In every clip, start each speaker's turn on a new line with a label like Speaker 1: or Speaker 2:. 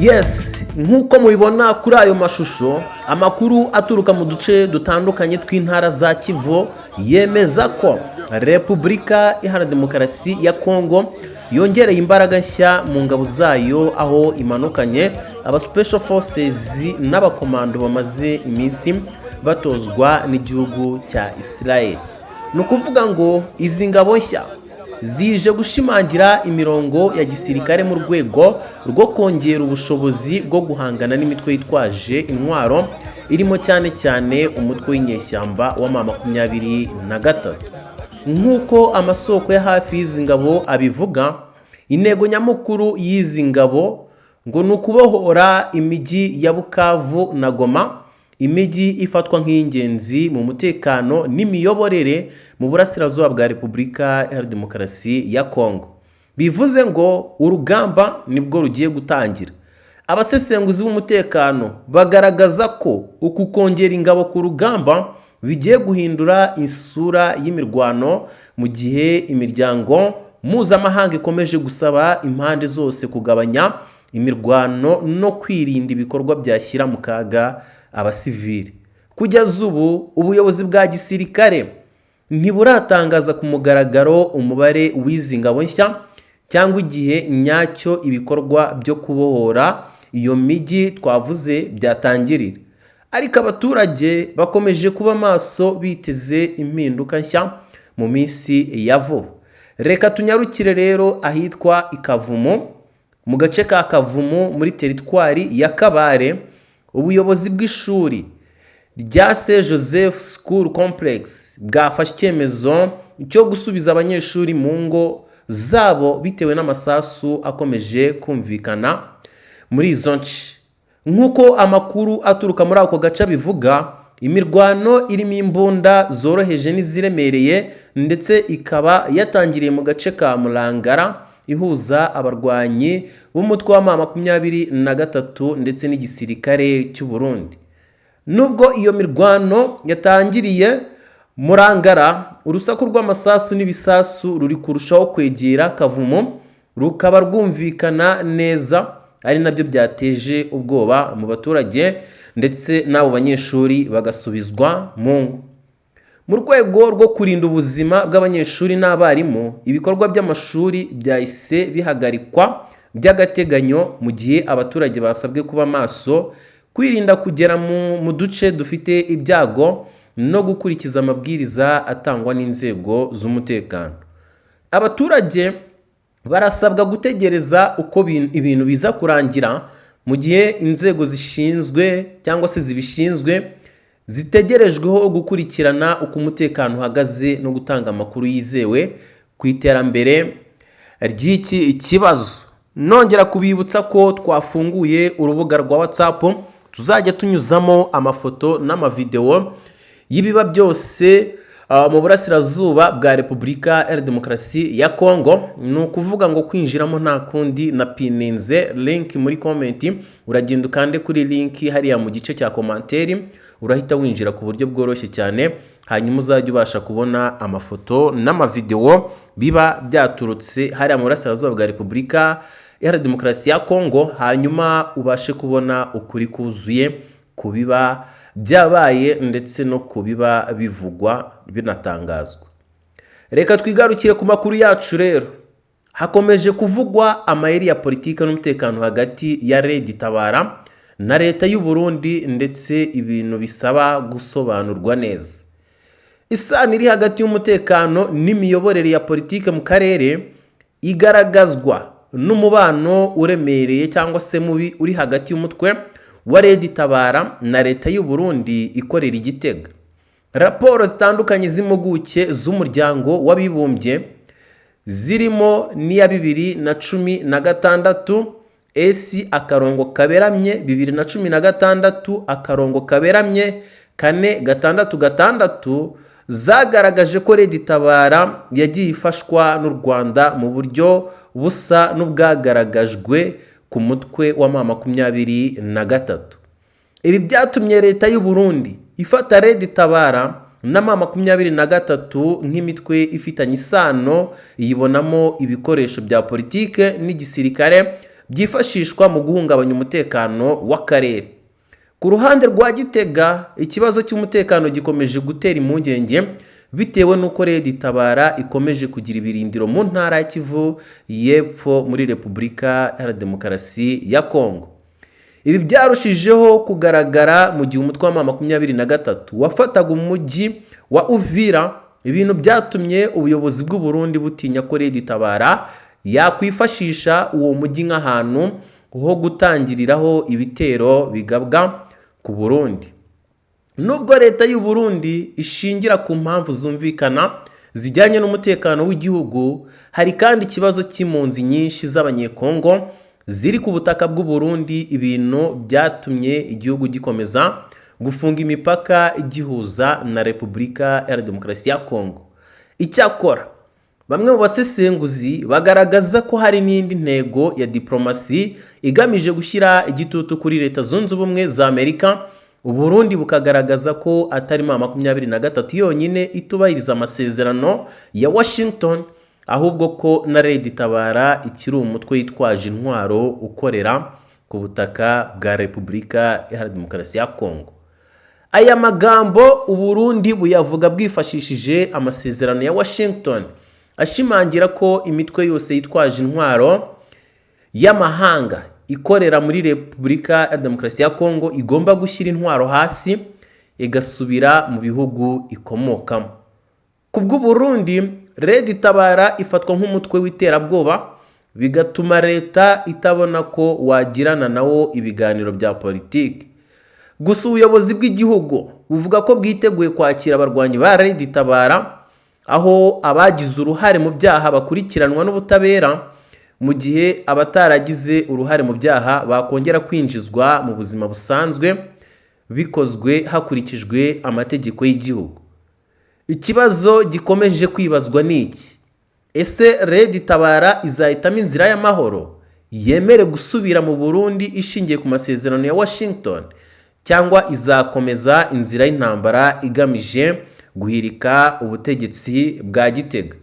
Speaker 1: Yes, nk'uko mubibona kuri ayo mashusho, amakuru aturuka mu duce dutandukanye tw'intara za Kivu yemeza ko Repubulika Iharanira Demokarasi ya Kongo yongereye imbaraga nshya mu ngabo zayo, aho imanukanye aba special forces n'abakomando bamaze iminsi batozwa n'igihugu cya Israel. Ni ukuvuga ngo izi ngabo nshya zije gushimangira imirongo ya gisirikare mu rwego rwo kongera ubushobozi bwo guhangana n'imitwe yitwaje intwaro irimo cyane cyane umutwe w'inyeshyamba wa M23. Nk'uko amasoko ya hafi y'izi ngabo abivuga, intego nyamukuru y'izi ngabo ngo ni ukubohora imijyi ya Bukavu na Goma, imijyi ifatwa nk'ingenzi mu mutekano n'imiyoborere mu burasirazuba bwa Repubulika Iharanira Demokarasi ya Kongo. Bivuze ngo urugamba nibwo rugiye gutangira. Abasesenguzi b'umutekano bagaragaza ko uku kongera ingabo ku rugamba bigiye guhindura isura y'imirwano, mu gihe imiryango mpuzamahanga ikomeje gusaba impande zose kugabanya imirwano no kwirinda ibikorwa byashyira mu kaga abasivili. Kugeza ubu ubuyobozi bwa gisirikare ntiburatangaza ku mugaragaro umubare w'izi ngabo nshya cyangwa igihe nyacyo ibikorwa byo kubohora iyo mijyi twavuze byatangirira, ariko abaturage bakomeje kuba maso biteze impinduka nshya mu minsi ya vuba. Reka tunyarukire rero ahitwa Ikavumu, mu gace ka Kavumu muri teritwari ya Kabare. Ubuyobozi bw'ishuri rya Saint Joseph School Complex bwafashe icyemezo cyo gusubiza abanyeshuri mu ngo zabo bitewe n'amasasu akomeje kumvikana muri izo nce. Nk'uko amakuru aturuka muri ako gace bivuga, imirwano irimo imbunda zoroheje n'iziremereye ndetse ikaba yatangiriye mu gace ka Murangara, ihuza abarwanyi b'umutwe wa M23 ndetse n'igisirikare cy'u Burundi. Nubwo iyo mirwano yatangiriye Murangara, urusaku rw'amasasu n'ibisasu ruri kurushaho kwegera Kavumu, rukaba rwumvikana neza, ari nabyo byateje ubwoba mu baturage ndetse n'abo banyeshuri bagasubizwa mu ngo. Mu rwego rwo kurinda ubuzima bw'abanyeshuri n'abarimu, ibikorwa by'amashuri byahise bihagarikwa by'agateganyo, mu gihe abaturage basabwe kuba maso, kwirinda kugera mu duce dufite ibyago no gukurikiza amabwiriza atangwa n'inzego z'umutekano. Abaturage barasabwa gutegereza uko ibintu biza kurangira, mu gihe inzego zishinzwe cyangwa se zibishinzwe zitegerejweho gukurikirana uko umutekano uhagaze no gutanga amakuru yizewe ku iterambere ry'iki kibazo. Nongera kubibutsa ko twafunguye urubuga rwa WhatsApp tuzajya tunyuzamo amafoto n'amavideo y'ibiba byose mu burasirazuba bwa Repubulika Iharanira Demokarasi ya Kongo. Ni ukuvuga ngo kwinjiramo nta kundi, na pininze link muri comment, uragenda ukande kuri link hariya mu gice cya komanteri, urahita winjira ku buryo bworoshye cyane, hanyuma uzajya ubasha kubona amafoto n'amavideo biba byaturutse hariya mu burasirazuba bwa Repubulika Iharanira Demokarasi ya Kongo, hanyuma ubashe kubona ukuri kuzuye ku biba byabaye ndetse no kubiba bivugwa binatangazwa. Reka twigarukire ku makuru yacu rero. Hakomeje kuvugwa amayeri ya politika n'umutekano hagati ya Red Tabara na leta y'u Burundi, ndetse ibintu bisaba gusobanurwa neza. Isano iri hagati y'umutekano n'imiyoborere ya politike mu karere igaragazwa n'umubano uremereye cyangwa se mubi uri hagati y'umutwe wa Red Tabara na leta y'u Burundi ikorera i Gitega. Raporo zitandukanye z'impuguke z'umuryango w'abibumbye zirimo n'iya 2016 S/2016/466 zagaragaje ko Red Tabara yagiye ifashwa n'u Rwanda mu buryo busa n'ubwagaragajwe ku mutwe wa M23. Ibi byatumye leta y'u Burundi ifata Red Tabara na M23 nk'imitwe ifitanye isano, yibonamo ibikoresho bya politike n'igisirikare byifashishwa mu guhungabanya umutekano w'akarere. Ku ruhande rwa Gitega, ikibazo cy'umutekano gikomeje gutera impungenge bitewe n'uko Red Tabara ikomeje kugira ibirindiro mu ntara ya Kivu y'Epfo muri Repubulika Iharanira Demokarasi ya Kongo. Ibi byarushijeho kugaragara mu gihe umutwe wa M23 wafataga umujyi wa Uvira, ibintu byatumye ubuyobozi bw'u Burundi butinya ko Red Tabara yakwifashisha uwo mujyi nk'ahantu ho gutangiriraho ibitero bigabwa ku Burundi. Nubwo leta y'u Burundi ishingira ku mpamvu zumvikana zijyanye n'umutekano w'igihugu, hari kandi ikibazo cy'impunzi nyinshi z'abanyekongo ziri ku butaka bw'u Burundi, ibintu byatumye igihugu gikomeza gufunga imipaka igihuza na Repubulika Iharanira Demokarasi ya Kongo. Icyakora bamwe mu basesenguzi bagaragaza ko hari n'indi ntego ya diplomasi igamije gushyira igitutu kuri Leta Zunze Ubumwe za Amerika. U Burundi bukagaragaza ko atari M23 yonyine itubahiriza amasezerano ya Washington, ahubwo ko na Red Tabara ikiri umutwe yitwaje intwaro ukorera ku butaka bwa Repubulika Iharanira Demokarasi ya Kongo. Aya magambo u Burundi buyavuga bwifashishije amasezerano ya Washington, ashimangira ko imitwe yose yitwaje intwaro y'amahanga ikorera muri Repubulika Iharanira Demokarasi ya Kongo igomba gushyira intwaro hasi igasubira mu bihugu ikomokamo. Ku bw'u Burundi, Red Tabara ifatwa nk'umutwe w'iterabwoba, bigatuma leta itabona ko wagirana nawo ibiganiro bya politiki. Gusa ubuyobozi bw'igihugu buvuga ko bwiteguye kwakira abarwanyi ba Red Tabara, aho abagize uruhare mu byaha bakurikiranwa n'ubutabera, mu gihe abataragize uruhare mu byaha bakongera kwinjizwa mu buzima busanzwe bikozwe hakurikijwe amategeko y'igihugu. Ikibazo gikomeje kwibazwa n'iki: ese Red Tabara izahitamo inzira y'amahoro yemere gusubira mu Burundi ishingiye ku masezerano ya Washington, cyangwa izakomeza inzira y'intambara igamije guhirika ubutegetsi bwa Gitega?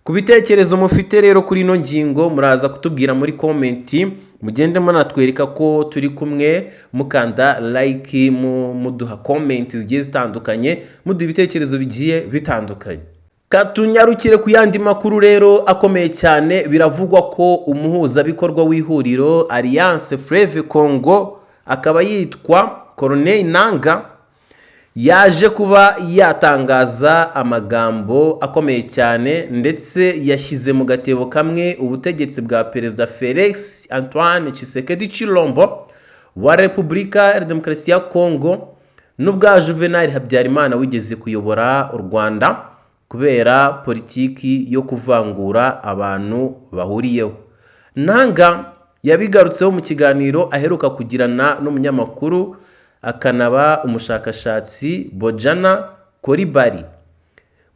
Speaker 1: Ku bitekerezo mufite rero kuri ino ngingo muraza kutubwira muri komenti, mugende munatwereka ko turi kumwe, mukanda like, muduha komenti zigiye zitandukanye, muduha ibitekerezo bigiye bitandukanye. Katunyarukire ku yandi makuru rero akomeye cyane. Biravugwa ko umuhuzabikorwa w'ihuriro Alliance Fleuve Congo, akaba yitwa Corneille Nangaa, yaje kuba yatangaza amagambo akomeye cyane, ndetse yashyize mu gatebo kamwe ubutegetsi bwa Perezida Felix Antoine Tshisekedi Tshilombo wa Repubulika Iharanira Demokarasi ya Kongo n'ubwa Juvenal Habyarimana wigeze kuyobora u Rwanda kubera politiki yo kuvangura abantu bahuriyeho. Nangaa yabigarutseho mu kiganiro aheruka kugirana n'umunyamakuru akanaba umushakashatsi Bojana Koribari.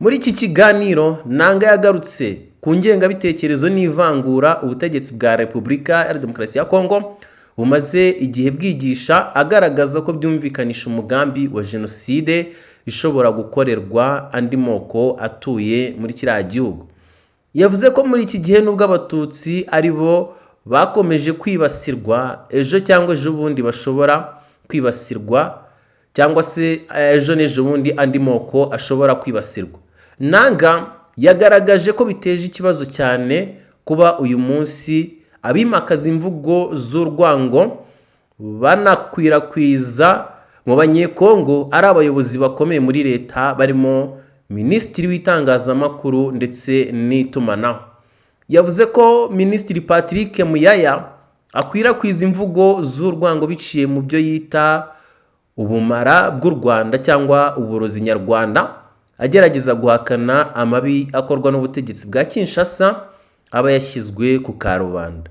Speaker 1: Muri iki kiganiro Nangaa yagarutse ku ngengabitekerezo n'ivangura ubutegetsi bwa Repubulika Iharanira Demokarasi ya Kongo bumaze igihe bwigisha, agaragaza ko byumvikanisha umugambi wa jenoside ishobora gukorerwa andi moko atuye muri kiriya gihugu. Yavuze ko muri iki gihe nubwo abatutsi ari bo bakomeje kwibasirwa, ejo cyangwa ejo bundi bashobora kwibasirwa, cyangwa se ejo n'ejo bundi andi moko ashobora kwibasirwa. Nangaa yagaragaje ko biteje ikibazo cyane kuba uyu munsi abimakaza imvugo z'urwango banakwirakwiza mu banyekongo ari abayobozi bakomeye muri leta, barimo Minisitiri w'itangazamakuru ndetse n'itumanaho. Yavuze ko Minisitiri Patrick Muyaya akwirakwiza imvugo z'urwango biciye mu byo yita ubumara bw'u Rwanda cyangwa uburozi nyarwanda, agerageza guhakana amabi akorwa n'ubutegetsi bwa Kinshasa aba yashyizwe ku karubanda.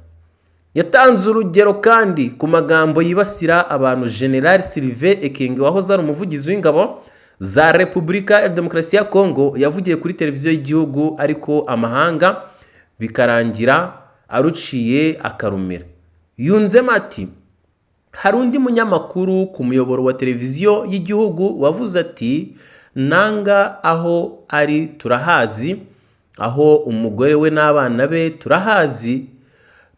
Speaker 1: Yatanze urugero kandi ku magambo yibasira abantu General Sylvain Ekenge wahoze ari umuvugizi w'ingabo za Repubulika Iharanira Demokarasi ya Kongo, yavugiye kuri televiziyo y'igihugu ariko amahanga bikarangira aruciye akarumira. Yunzemo ati: hari undi munyamakuru ku muyoboro wa televiziyo y'igihugu wavuze ati Nangaa aho ari turahazi, aho umugore we n'abana be turahazi,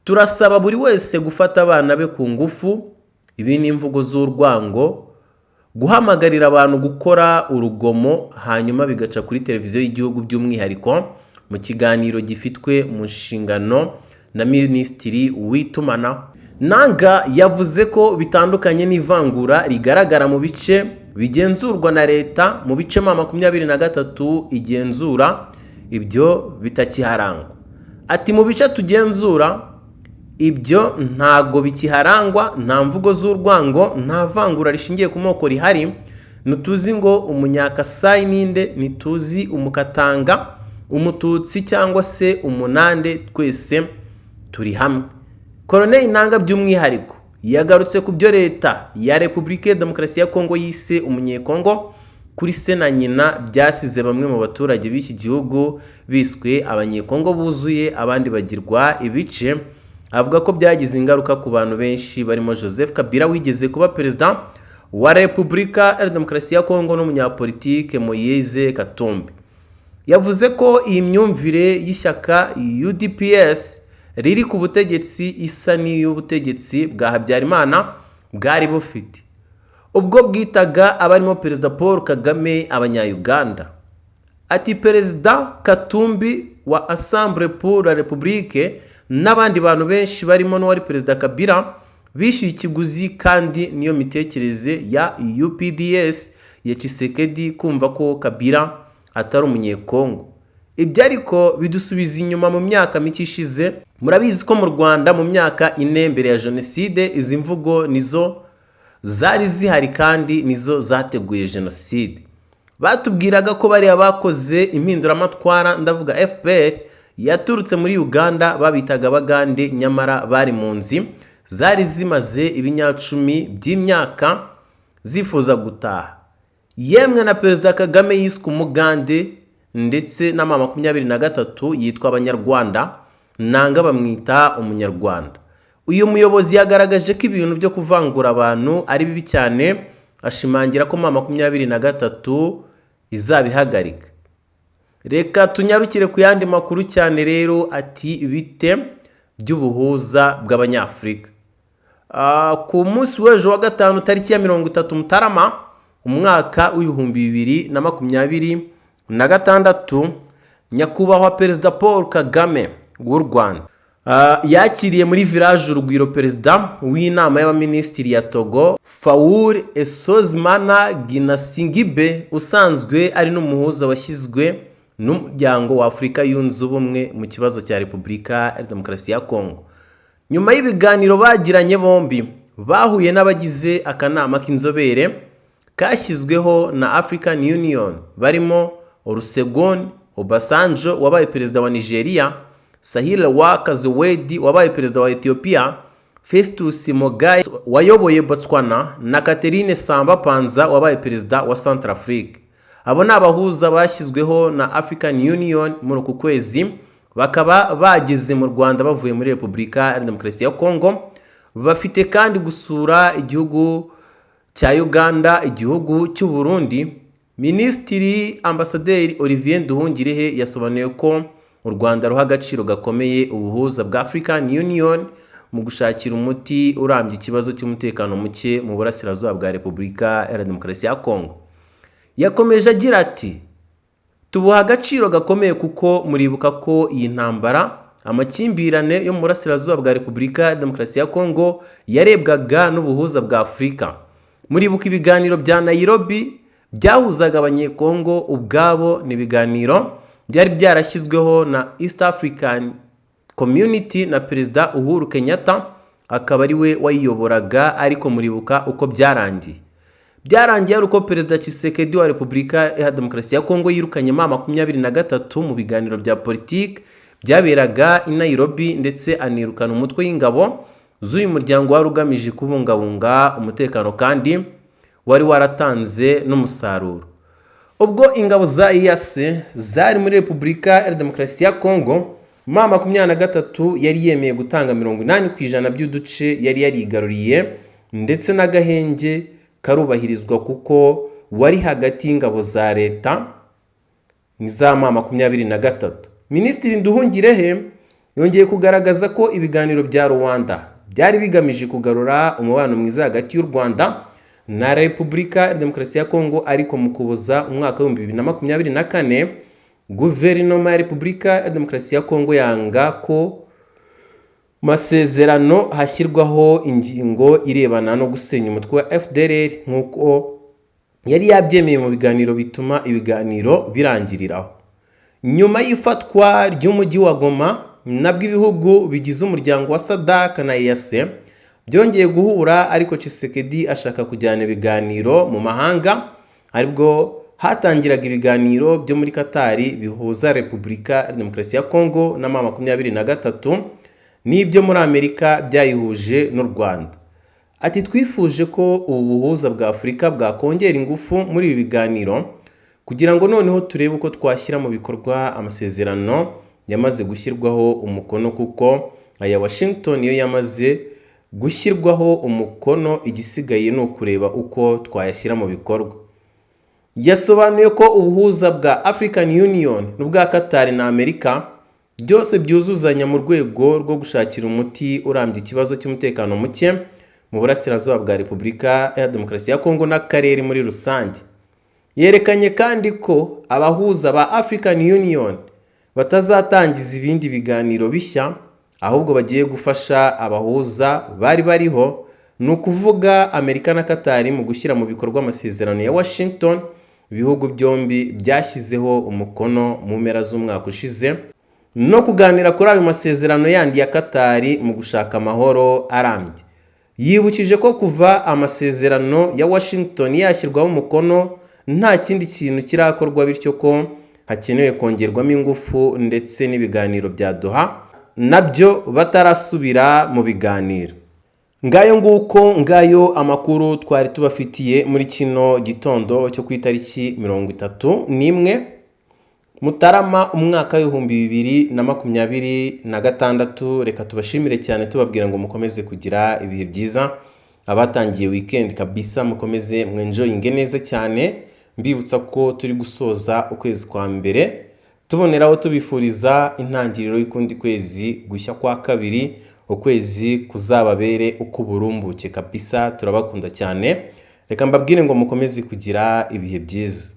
Speaker 1: turasaba buri wese gufata abana be ku ngufu, ibi ni imvugo z'urwango, guhamagarira abantu gukora urugomo hanyuma bigaca kuri televiziyo y'igihugu by'umwihariko mu kiganiro gifitwe mu nshingano na Minisitiri w'itumanaho. Nanga yavuze ko bitandukanye n'ivangura rigaragara mu bice bigenzurwa na leta, mu bice 23 igenzura ibyo bitakiharangwa. Ati mu bice tugenzura ibyo ntago bikiharangwa, nta mvugo z'urwango, nta vangura rishingiye ku moko rihari. Ntutuzi ngo umunyakasayi ninde, nituzi umukatanga, umututsi cyangwa se umunande, twese turi hamwe. Colonel Nanga by'umwihariko yagarutse ku byo leta ya Repubulika ya Demokarasi ya Kongo yise umunyekongo kuri se na nyina, byasize bamwe mu baturage b'iki gihugu biswe abanyekongo buzuye, abandi bagirwa ibice. Avuga ko byagize ingaruka ku bantu benshi barimo Joseph Kabila wigeze kuba perezida wa Repubulika ya Demokarasi ya Kongo n'umunyapolitike Moise Katumbi. Yavuze ko iyi myumvire y'ishyaka UDPS riri ku butegetsi isa n'iy'ubutegetsi bwa Habyarimana bwari bufite ubwo bwitaga abarimo Perezida Paul Kagame abanya-Uganda. Ati Perezida Katumbi wa Assemblée pour la République n'abandi bantu benshi barimo n'uwari Perezida Kabila bishyuye ikiguzi, kandi niyo mitekerereze ya UPDS ya Tshisekedi kumva ko Kabila atari umunyekongo. Ibyo ariko bidusubiza inyuma mu myaka mike ishize. Murabizi ko mu Rwanda mu myaka 4 mbere ya Jenoside izi mvugo nizo zari zihari kandi nizo zateguye Jenoside. Batubwiraga ko bari abakoze impinduramatwara, ndavuga FPR, yaturutse muri Uganda, babitaga Abagande, nyamara bari mu nzi zari zimaze ibinyacumi by'imyaka zifuza gutaha. Yemwe na Perezida Kagame yiswe umugande, ndetse na 23 yitwa Abanyarwanda, Nanga bamwita umunyarwanda. Uyu muyobozi yagaragaje ko ibintu byo kuvangura abantu ari bibi cyane, ashimangira ko 23 izabihagarika. Reka tunyarukire ku yandi makuru cyane rero. Ati bite by'ubuhuza bw'Abanyafrika. Ku munsi w'ejo wa gatanu tariki ya 30 Mutarama umwaka w'2026, nyakubahwa Perezida Paul Kagame w'u Rwanda yakiriye muri village Urugwiro perezida w'inama y'abaminisitiri ya Togo, Faour Esozimana Ginasingibe, usanzwe ari n'umuhuza washyizwe n'umuryango wa Afurika yunze ubumwe mu kibazo cya Repubulika ya Demokarasi ya Kongo. Nyuma y'ibiganiro bagiranye, bombi bahuye n'abagize akanama k'inzobere kashyizweho na African Union, barimo Olusegun Obasanjo wabaye perezida wa Nigeria, Sahil Wakazewedi wabaye perezida wa Ethiopia, Festus Mogae wayoboye Botswana na Catherine Samba Panza wabaye perezida wa Centrafrique. Abo ni abahuza bashyizweho na African Union muri uku kwezi, bakaba bageze mu Rwanda bavuye muri Repubulika ya Demokarasi ya Kongo. Bafite kandi gusura igihugu cya Uganda, igihugu cy'u Burundi. Minisitiri Ambasaderi Olivier Nduhungirehe yasobanuye ko u Rwanda ruha agaciro gakomeye ubuhuza bwa African Union mu gushakira umuti urambye ikibazo cy'umutekano muke mu burasirazuba bwa Repubulika ya Demokarasi ya Kongo. Yakomeje agira ati tubuha agaciro gakomeye kuko muribuka ko iyi ntambara, amakimbirane yo mu burasirazuba bwa Repubulika ya Demokarasi ya Kongo yarebwaga n'ubuhuza bwa Afurika. Muribuka ibiganiro bya Nairobi byahuzaga abanyekongo ubwabo, n'ibiganiro byari byarashyizweho na East African Community na Perezida Uhuru Kenyatta, akaba ari we wayiyoboraga. Ariko muribuka uko byarangiye. Byarangiye ari uko Perezida Tshisekedi wa Repubulika ya Demokarasi ya Kongo yirukanye 23 mu biganiro bya politiki byaberaga i Nairobi, ndetse anirukana umutwe w'ingabo z'uyu muryango wari ugamije kubungabunga umutekano kandi wari waratanze n'umusaruro. Ubwo ingabo za EAC zari muri Repubulika ya Demokarasi ya Kongo, 23 yari yemeye gutanga 80% by'uduce yari yarigaruriye, ndetse n'agahenge karubahirizwa kuko wari hagati y'ingabo za leta n'iza 23. Minisitiri Nduhungirehe yongeye kugaragaza ko ibiganiro bya Rwanda byari bigamije kugarura umubano mwiza hagati y'u Rwanda na Repubulika ya Demokarasi ya Kongo, ariko mu kuboza umwaka wa 2024 guverinoma ya Repubulika ya Demokarasi ya Kongo yanga ko masezerano hashyirwaho ingingo irebana no gusenya umutwe wa FDLR nk'uko yari yabyemeye mu biganiro, bituma ibiganiro birangiriraho. Nyuma y'ifatwa ry'umujyi wa Goma, nabwo ibihugu bigize umuryango wa SADC na EAC byongeye guhura, ariko Tshisekedi ashaka kujyana ibiganiro mu mahanga, aribwo hatangiraga ibiganiro byo muri Katari bihuza Repubulika ya Demokarasi ya Kongo na M23 n'ibyo muri Amerika byayihuje n'u Rwanda. Ati twifuje ko ubu buhuza bwa Afurika bwakongera ingufu muri ibi biganiro kugira ngo noneho turebe uko twashyira mu bikorwa amasezerano yamaze gushyirwaho umukono, kuko aya Washington yo yamaze gushyirwaho umukono, igisigaye ni ukureba uko twayashyira mu bikorwa. Yasobanuye ko ubuhuza bwa African Union n'ubwa Qatar na Amerika byose byuzuzanya mu rwego rwo gushakira umuti urambye ikibazo cy'umutekano muke mu burasirazuba bwa Repubulika ya Demokarasi ya Kongo n'akarere muri rusange. Yerekanye kandi ko abahuza ba African Union batazatangiza ibindi biganiro bishya, ahubwo bagiye gufasha abahuza bari bariho, ni ukuvuga Amerika na Qatar, mu gushyira mu bikorwa amasezerano ya Washington ibihugu byombi byashyizeho umukono mu mpera z'umwaka ushize, no kuganira kuri ayo masezerano yandi ya Qatar mu gushaka amahoro arambye. Yibukije ko kuva amasezerano ya Washington yashyirwaho umukono nta kindi kintu kirakorwa, bityo ko hakenewe kongerwamo ingufu, ndetse n'ibiganiro bya Doha nabyo batarasubira mu biganiro. Ngayo amakuru twari tubafitiye muri kino gitondo cyo ku itariki 31 Mutarama umwaka w'2026. Reka tubashimire cyane tubabwira ngo mukomeze kugira ibihe byiza. Abatangiye weekend kabisa mukomeze mwenjoyinge neza cyane, mbibutsa ko turi gusoza ukwezi kwa mbere, tuboneraho tubifuriza intangiriro y'ikundi kwezi gushya kwa kabiri, ukwezi kuzababere ukuburumbuke kabisa. Turabakunda cyane, reka mbabwire ngo mukomeze kugira ibihe byiza.